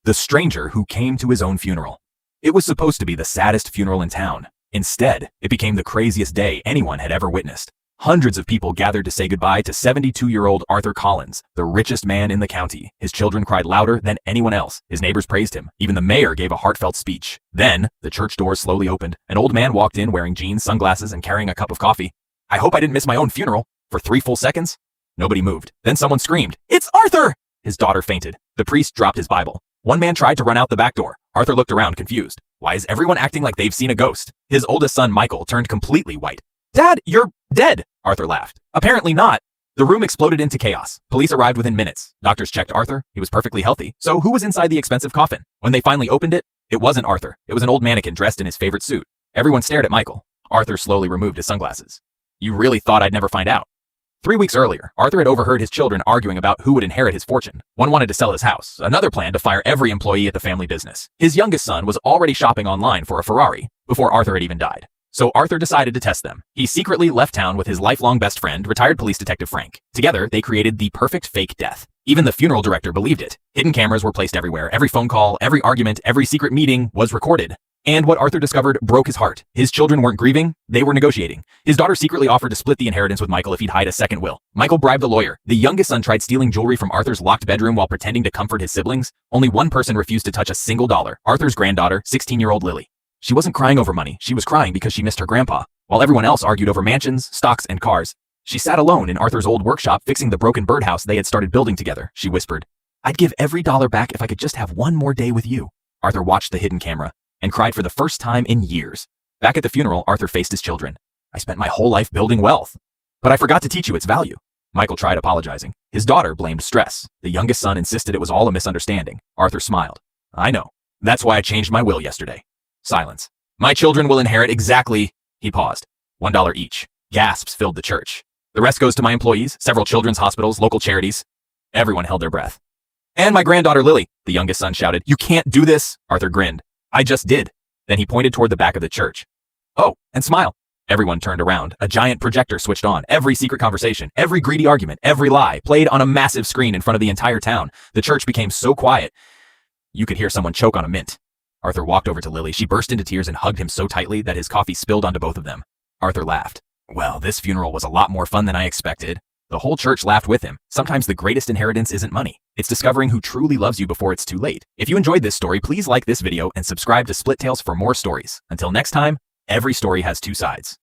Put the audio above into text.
The stranger who came to his own funeral. It was supposed to be the saddest funeral in town. Instead, it became the craziest day anyone had ever witnessed. Hundreds of people gathered to say goodbye to 72-year-old Arthur Collins, the richest man in the county. His children cried louder than anyone else. His neighbors praised him. Even the mayor gave a heartfelt speech. Then, the church doors slowly opened. An old man walked in wearing jeans, sunglasses, and carrying a cup of coffee. I hope I didn't miss my own funeral. For 3 full seconds, nobody moved. Then someone screamed, "It's Arthur!" His daughter fainted. The priest dropped his Bible. One man tried to run out the back door. Arthur looked around, confused. Why is everyone acting like they've seen a ghost? His oldest son, Michael, turned completely white. "Dad, you're dead!" Arthur laughed. "Apparently not." The room exploded into chaos. Police arrived within minutes. Doctors checked Arthur. He was perfectly healthy. So who was inside the expensive coffin? When they finally opened it, it wasn't Arthur. It was an old mannequin dressed in his favorite suit. Everyone stared at Michael. Arthur slowly removed his sunglasses. "You really thought I'd never find out?" 3 weeks earlier, Arthur had overheard his children arguing about who would inherit his fortune. One wanted to sell his house. Another planned to fire every employee at the family business. His youngest son was already shopping online for a Ferrari before Arthur had even died. So Arthur decided to test them. He secretly left town with his lifelong best friend, retired police detective Frank. Together, they created the perfect fake death. Even the funeral director believed it. Hidden cameras were placed everywhere. Every phone call, every argument, every secret meeting was recorded. And what Arthur discovered broke his heart. His children weren't grieving, they were negotiating. His daughter secretly offered to split the inheritance with Michael if he'd hide a second will. Michael bribed the lawyer. The youngest son tried stealing jewelry from Arthur's locked bedroom while pretending to comfort his siblings. Only one person refused to touch a single dollar. Arthur's granddaughter, 16-year-old Lily. She wasn't crying over money. She was crying because she missed her grandpa. While everyone else argued over mansions, stocks, and cars, she sat alone in Arthur's old workshop fixing the broken birdhouse they had started building together. She whispered, "I'd give every dollar back if I could just have one more day with you." Arthur watched the hidden camera and cried for the first time in years. Back at the funeral, Arthur faced his children. "I spent my whole life building wealth, but I forgot to teach you its value." Michael tried apologizing. His daughter blamed stress. The youngest son insisted it was all a misunderstanding. Arthur smiled. "I know. That's why I changed my will yesterday." Silence. "My children will inherit exactly..." He paused. $1 each. Gasps filled the church. "The rest goes to my employees, several children's hospitals, local charities." Everyone held their breath. "And my granddaughter Lily," the youngest son shouted. "You can't do this." Arthur grinned. "I just did." Then he pointed toward the back of the church. "Oh, and smile." Everyone turned around. A giant projector switched on. Every secret conversation, every greedy argument, every lie played on a massive screen in front of the entire town. The church became so quiet, you could hear someone choke on a mint. Arthur walked over to Lily. She burst into tears and hugged him so tightly that his coffee spilled onto both of them. Arthur laughed. "Well, this funeral was a lot more fun than I expected." The whole church laughed with him. Sometimes the greatest inheritance isn't money. It's discovering who truly loves you before it's too late. If you enjoyed this story, please like this video and subscribe to Split Tales for more stories. Until next time, every story has 2 sides.